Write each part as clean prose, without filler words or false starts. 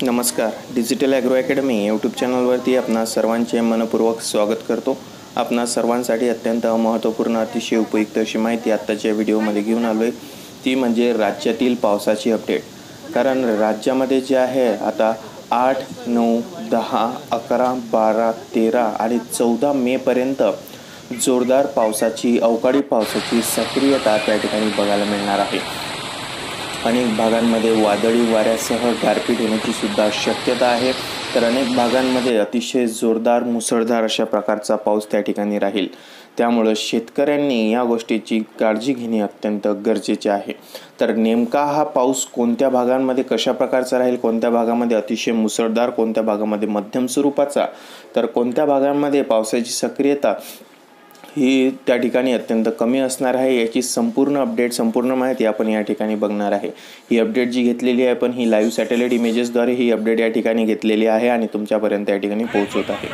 नमस्कार. Digital agro academy YouTube चॅनलवरती आपणा सर्वांचे मनपूर्वक स्वागत करतो. आपणा सर्वांसाठी अत्यंत महत्त्वपूर्ण अतिशय उपयुक्त अशी माहिती आत्ताच्या व्हिडिओमध्ये घेऊन आलो आहे. ती म्हणजे राज्यातील पावसाची अपडेट. कारण राज्यामध्ये जे आहे आता 8, 9, 10, 11, 12, 13 आणि 14 मेपर्यंत जोरदार पावसाची अवकाळी पावसाची सक्रियता त्या ठिकाणी बघायला मिळणार आहे. अनेक भागांमध्ये वादळी वाऱ्यासह गारपीट होण्याची सुद्धा शक्यता आहे. तर अनेक भागांमध्ये अतिशय जोरदार मुसळधार अशा प्रकारचा पाऊस त्या ठिकाणी राहील. त्यामुळं शेतकऱ्यांनी या गोष्टीची काळजी घेणे अत्यंत गरजेचे आहे. तर नेमका हा पाऊस कोणत्या भागांमध्ये कशा प्रकारचा राहील, कोणत्या भागामध्ये अतिशय मुसळधार, कोणत्या भागामध्ये मध्यम स्वरूपाचा, तर कोणत्या भागांमध्ये पावसाची सक्रियता ही त्या ठिकाणी अत्यंत कमी असणार आहे, याची संपूर्ण अपडेट संपूर्ण माहिती आपण या ठिकाणी बघणार आहे. ही अपडेट जी घेतलेली आहे पण ही लाईव्ह सॅटेलाईट इमेजेसद्वारे ही अपडेट या ठिकाणी घेतलेली आहे आणि तुमच्यापर्यंत या ठिकाणी पोहोचवत आहे.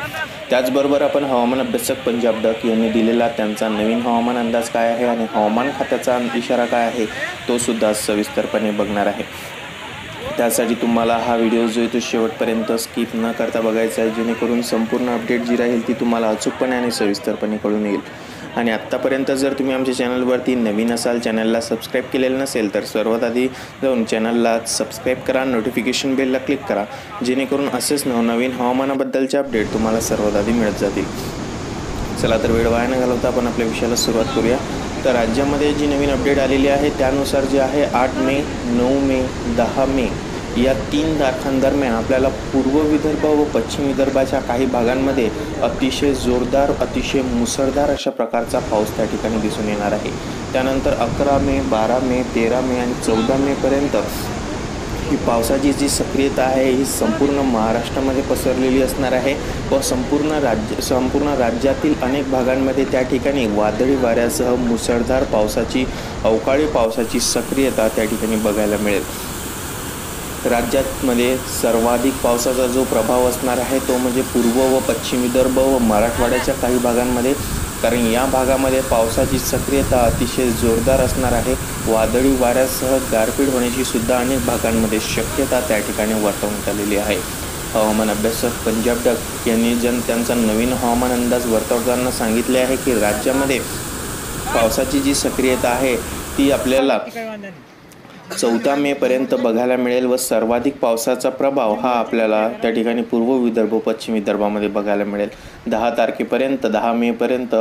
त्याचबरोबर आपण हवामान अभ्यासक पंजाब डक यांनी दिलेला त्यांचा नवीन हवामान अंदाज काय आहे आणि हवामान खात्याचा इशारा काय आहे तो सुद्धा सविस्तरपणे बघणार आहे. त्यासाठी तुम्हाला हा व्हिडिओ जो आहे तो शेवटपर्यंत स्किप न करता बघायचा आहे, जेणेकरून संपूर्ण अपडेट जी राहील ती तुम्हाला अचूकपणे आणि सविस्तरपणे कळून येईल. आणि आत्तापर्यंत जर तुम्ही आमच्या चॅनलवरती नवीन असाल, चॅनलला सबस्क्राईब केलेलं नसेल, तर सर्वात आधी जाऊन चॅनलला सबस्क्राईब करा, नोटिफिकेशन बेलला क्लिक करा, जेणेकरून असेच नवनवीन हवामानाबद्दलचे अपडेट तुम्हाला सर्वात आधी मिळत जातील. चला तर वेळ वाया न घालवता आपण आपल्या विषयाला सुरुवात करूया. तर राज्यामध्ये जी नवीन अपडेट आलेली आहे त्यानुसार जे आहे 8 मे, 9 मे, 10 मे या 3 तारखांदरम्यान आपल्याला पूर्व विदर्भ व पश्चिम विदर्भाच्या काही भागांमध्ये अतिशय जोरदार अतिशय मुसळधार अशा प्रकारचा पाऊस त्या ठिकाणी दिसून येणार आहे. त्यानंतर 11 मे, 12 मे, 13 मे आणि 14 मेपर्यंत ही पावसाची जी सक्रियता आहे ही संपूर्ण महाराष्ट्रामध्ये पसरलेली असणार आहे व संपूर्ण राज्यातील अनेक भागांमध्ये त्या ठिकाणी वादळी वाऱ्यासह मुसळधार पावसाची अवकाळी पावसाची सक्रियता त्या ठिकाणी बघायला मिळेल. राज्यामध्ये सर्वाधिक पावसाचा जो प्रभाव असणार आहे तो म्हणजे पूर्व व पश्चिम विदर्भ व मराठवाड्याच्या काही भागांमध्ये, कारण या भागामध्ये पावसाची सक्रियता अतिशय जोरदार असणार आहे. वादळी वाऱ्यासह गारपीट होण्याची सुद्धा अनेक भागांमध्ये शक्यता त्या ठिकाणी वर्तवण्यात आलेली आहे. हवामान अभ्यासक पंजाब डक यांनी त्यांचा नवीन हवामान अंदाज वर्तवताना सांगितले आहे की राज्यामध्ये पावसाची जी सक्रियता आहे ती आपल्याला 14 मेपर्यंत बघायला मिळेल व सर्वाधिक पावसाचा प्रभाव हा आपल्याला त्या ठिकाणी पूर्व विदर्भ पश्चिम विदर्भामध्ये बघायला मिळेल. 10 तारखेपर्यंत 10 मेपर्यंत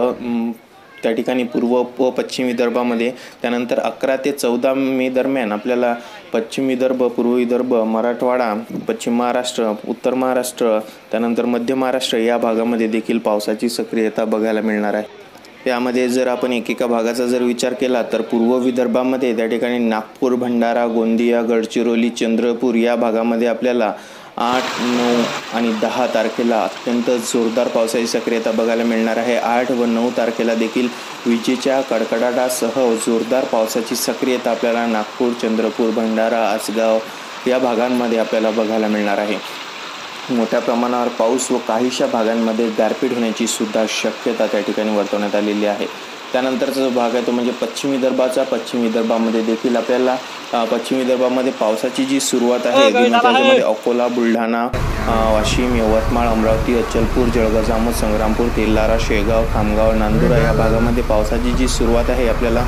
त्या ठिकाणी पूर्व व पश्चिम विदर्भामध्ये, त्यानंतर 11 ते 14 मे दरम्यान आपल्याला पश्चिम विदर्भ, पूर्व विदर्भ, मराठवाडा, पश्चिम महाराष्ट्र, उत्तर महाराष्ट्र, त्यानंतर मध्य महाराष्ट्र या भागामध्ये देखील पावसाची सक्रियता बघायला मिळणार आहे. यामध्ये जर आपण एकेका भागाचा जर विचार केला तर पूर्व विदर्भामध्ये त्या ठिकाणी नागपूर, भंडारा, गोंदिया, गडचिरोली, चंद्रपूर या भागामध्ये आपल्याला 8, 9 आणि 10 तारखेला अत्यंत जोरदार पावसाची सक्रियता बघायला मिळणार आहे. 8 व 9 तारखेला देखील विजेच्या कडकडाटासह जोरदार पावसाची सक्रियता आपल्याला नागपूर, चंद्रपूर, भंडारा, आसगाव या भागांमध्ये आपल्याला बघायला मिळणार आहे. मोठ्या प्रमाणावर पाऊस व काहीशा भागांमध्ये गारपीट होण्याची सुद्धा शक्यता त्या ठिकाणी वर्तवण्यात आलेली आहे. त्यानंतरचा जो भाग आहे तो म्हणजे पश्चिम विदर्भाचा. पश्चिम विदर्भामध्ये देखील आपल्याला पश्चिम विदर्भामध्ये पावसाची जी सुरुवात आहे त्याच्यामध्ये अकोला, बुलढाणा, वाशिम, यवतमाळ, अमरावती, अचलपूर, जळगाव, जामोद, संग्रामपूर, तेलारा, शेगाव, खामगाव, नांदुरा या भागामध्ये पावसाची जी सुरुवात आहे आपल्याला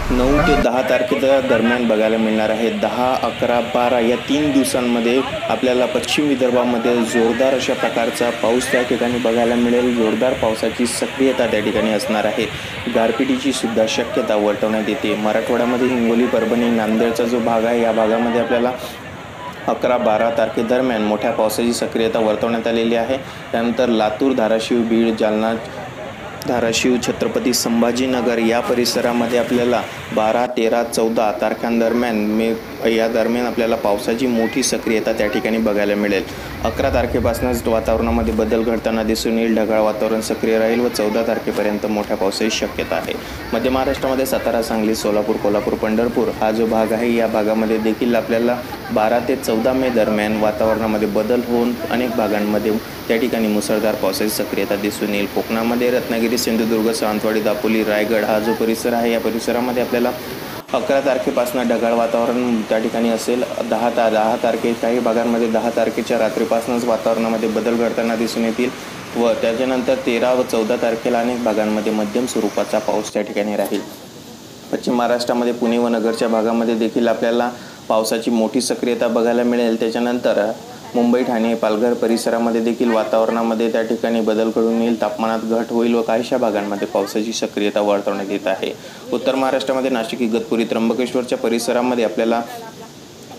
9 ते 10 तारखेच्या दरम्यान बघायला मिळणार आहे. 10, 11, 12 या 3 दिवसांमध्ये आपल्याला पश्चिम विदर्भामध्ये जोरदार अशा प्रकारचा पाऊस त्या ठिकाणी बघायला मिळेल. जोरदार पावसाची सक्रियता त्या ठिकाणी असणार आहे. गारपिटीची सुद्धा शक्यता वर्तवण्यात येते. मराठवाड्यामध्ये हिंगोली, परभणी, नांदेडचा जो भाग आहे या भागामध्ये आपल्याला 11, 12 तारखेदरम्यान मोठ्या पावसाची सक्रियता वर्तवण्यात आलेली आहे. त्यानंतर लातूर, धाराशिव, बीड, जालना, धाराशिव, छत्रपती संभाजीनगर या परिसरामध्ये आपल्याला 12, 13, 14 तारखांदरम्यान या दरम्यान आपल्याला पावसाची मोठी सक्रियता त्या ठिकाणी बघायला मिळेल. 11 तारखेपासूनच वातावरणामध्ये बदल घडताना दिसून येईल. ढगाळ वातावरण सक्रिय राहील व 14 तारखेपर्यंत मोठ्या पावसाची शक्यता आहे. मध्य महाराष्ट्रामध्ये सातारा, सांगली, सोलापूर, कोल्हापूर, पंढरपूर हा जो भाग आहे या भागामध्ये देखील आपल्याला 12 ते 14 मे दरम्यान वातावरणामध्ये बदल होऊन अनेक भागांमध्ये त्या ठिकाणी मुसळधार पावसाची सक्रियता दिसून येईल. कोकणामध्ये रत्नागिरी, सिंधुदुर्ग, सावंतवाडी, दापोली, रायगड हा जो परिसर आहे या परिसरामध्ये आपल्याला 11 तारखेपासून ढगाळ वातावरण त्या ठिकाणी असेल. 10 तारखे काही भागांमध्ये 10 तारखेच्या रात्रीपासूनच वातावरणामध्ये बदल घडताना दिसून येतील व त्याच्यानंतर 13 व 14 तारखेला अनेक भागांमध्ये मध्यम स्वरूपाचा पाऊस त्या ठिकाणी राहील. पश्चिम महाराष्ट्रामध्ये पुणे व नगरच्या भागामध्ये देखील आपल्याला पावसाची मोठी सक्रियता बघायला मिळेल. त्याच्यानंतर मुंबई, ठाणे, पालघर परिसरामध्ये देखील वातावरणामध्ये त्या ठिकाणी बदल घडून येईल. तापमानात घट होईल व काहीशा भागांमध्ये पावसाची सक्रियता वर्तवण्यात येत आहे. उत्तर महाराष्ट्रामध्ये नाशिक, इगतपुरी, त्र्यंबकेश्वरच्या परिसरामध्ये आपल्याला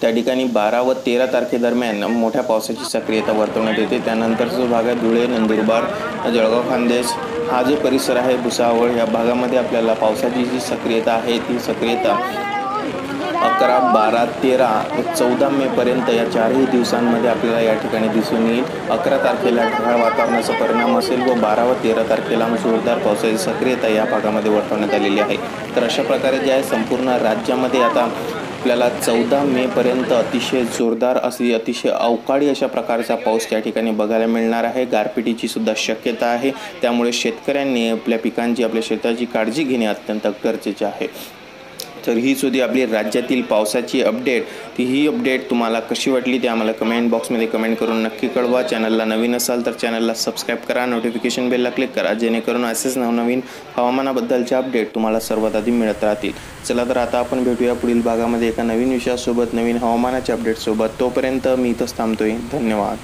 त्या ठिकाणी 12 व 13 तारखेदरम्यान मोठ्या पावसाची सक्रियता वर्तवण्यात येते. त्यानंतर जो भाग आहे धुळे, नंदुरबार, जळगाव, खान्देश हा जो परिसर आहे, भुसावळ या भागामध्ये आपल्याला पावसाची जी सक्रियता आहे ती सक्रियता 11, 12, 13 व 14 मेपर्यंत या 4ही दिवसांमध्ये आपल्याला या ठिकाणी दिसून येईल. 11 तारखेला ढगाळ वातावरणाचा परिणाम असेल व 12 व 13 तारखेला जोरदार पावसाची सक्रियता या भागामध्ये वर्तवण्यात आलेली आहे. तर अशा प्रकारे जे आहे संपूर्ण राज्यामध्ये आता आपल्याला 14 मेपर्यंत अतिशय जोरदार अतिशय अवकाळी अशा प्रकारचा पाऊस त्या ठिकाणी बघायला मिळणार आहे. गारपिटीची सुद्धा शक्यता आहे. त्यामुळे शेतकऱ्यांनी आपल्या पिकांची, आपल्या शेताची काळजी घेणे अत्यंत गरजेचे आहे. तर हीच होती आपली राज्यातील पावसाची अपडेट. ही अपडेट तुम्हाला कशी वाटली ते आम्हाला कमेंट बॉक्समध्ये कमेंट करून नक्की कळवा. चॅनलला नवीन असाल तर चॅनलला सबस्क्राईब करा, नोटिफिकेशन बेलला क्लिक करा, जेणेकरून असेच नवनवीन हवामानाबद्दलचे अपडेट तुम्हाला सर्वात आधी मिळत राहतील. चला तर आता आपण भेटूया पुढील भागामध्ये एका नवीन विषयासोबत, नवीन हवामानाच्या अपडेटसोबत. तोपर्यंत मी इथंच थांबतोय. धन्यवाद.